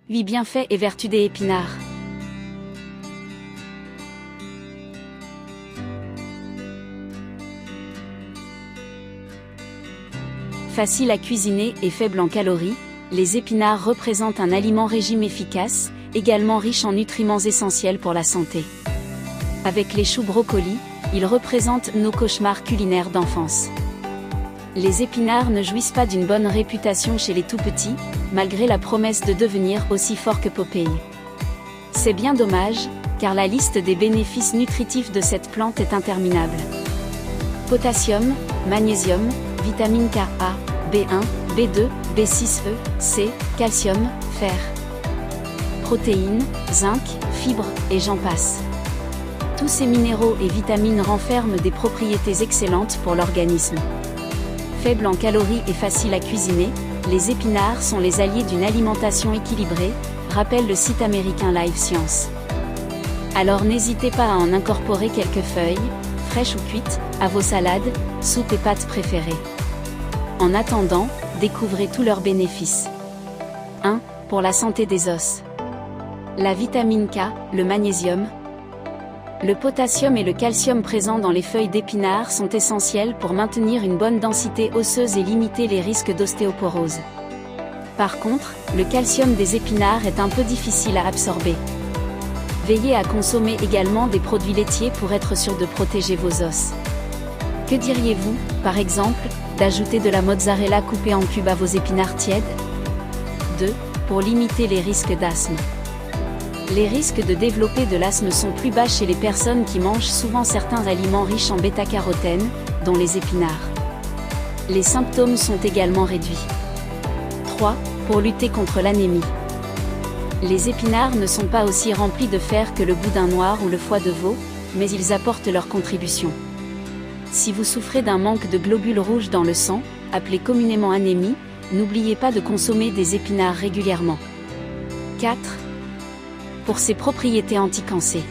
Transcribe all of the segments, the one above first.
8 bienfaits et vertus des épinards. Facile à cuisiner et faible en calories, les épinards représentent un aliment régime efficace, également riche en nutriments essentiels pour la santé. Avec les choux brocolis, ils représentent nos cauchemars culinaires d'enfance. Les épinards ne jouissent pas d'une bonne réputation chez les tout-petits, malgré la promesse de devenir aussi forts que Popeye. C'est bien dommage, car la liste des bénéfices nutritifs de cette plante est interminable. Potassium, magnésium, vitamine K, A, B1, B2, B6E, C, calcium, fer. Protéines, zinc, fibres, et j'en passe. Tous ces minéraux et vitamines renferment des propriétés excellentes pour l'organisme. Faibles en calories et faciles à cuisiner, les épinards sont les alliés d'une alimentation équilibrée, rappelle le site américain Live Science. Alors n'hésitez pas à en incorporer quelques feuilles, fraîches ou cuites, à vos salades, soupes et pâtes préférées. En attendant, découvrez tous leurs bénéfices. 1. Pour la santé des os. La vitamine K, le magnésium, le potassium et le calcium présents dans les feuilles d'épinards sont essentiels pour maintenir une bonne densité osseuse et limiter les risques d'ostéoporose. Par contre, le calcium des épinards est un peu difficile à absorber. Veillez à consommer également des produits laitiers pour être sûr de protéger vos os. Que diriez-vous, par exemple, d'ajouter de la mozzarella coupée en cubes à vos épinards tièdes? 2. Pour limiter les risques d'asthme. Les risques de développer de l'asthme sont plus bas chez les personnes qui mangent souvent certains aliments riches en bêta-carotène, dont les épinards. Les symptômes sont également réduits. 3. Pour lutter contre l'anémie. Les épinards ne sont pas aussi remplis de fer que le boudin noir ou le foie de veau, mais ils apportent leur contribution. Si vous souffrez d'un manque de globules rouges dans le sang, appelé communément anémie, n'oubliez pas de consommer des épinards régulièrement. 4. Pour ses propriétés anti-cancers.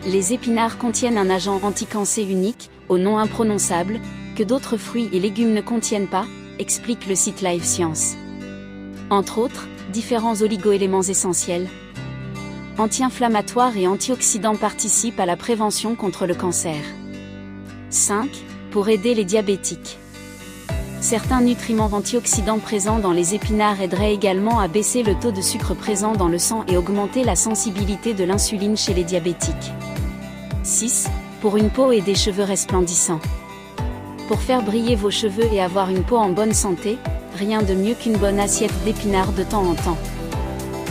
Les épinards contiennent un agent anti-cancer unique, au nom imprononçable, que d'autres fruits et légumes ne contiennent pas, explique le site Live Science. Entre autres, différents oligo-éléments essentiels, anti-inflammatoires et antioxydants participent à la prévention contre le cancer. 5. Pour aider les diabétiques. Certains nutriments antioxydants présents dans les épinards aideraient également à baisser le taux de sucre présent dans le sang et augmenter la sensibilité de l'insuline chez les diabétiques. 6. Pour une peau et des cheveux resplendissants. Pour faire briller vos cheveux et avoir une peau en bonne santé, rien de mieux qu'une bonne assiette d'épinards de temps en temps.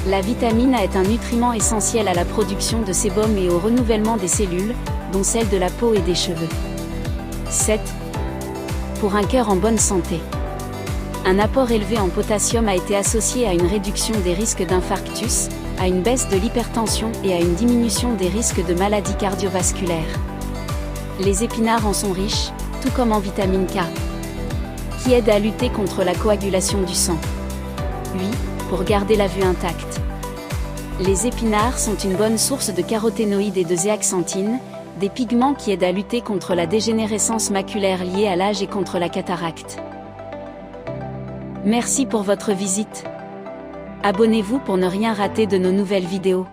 La vitamine A est un nutriment essentiel à la production de sébum et au renouvellement des cellules, dont celles de la peau et des cheveux. 7. Pour un cœur en bonne santé. Un apport élevé en potassium a été associé à une réduction des risques d'infarctus, à une baisse de l'hypertension et à une diminution des risques de maladies cardiovasculaires. Les épinards en sont riches, tout comme en vitamine K, qui aide à lutter contre la coagulation du sang. 8. Pour garder la vue intacte. Les épinards sont une bonne source de caroténoïdes et de zéaxanthine, des pigments qui aident à lutter contre la dégénérescence maculaire liée à l'âge et contre la cataracte. Merci pour votre visite. Abonnez-vous pour ne rien rater de nos nouvelles vidéos.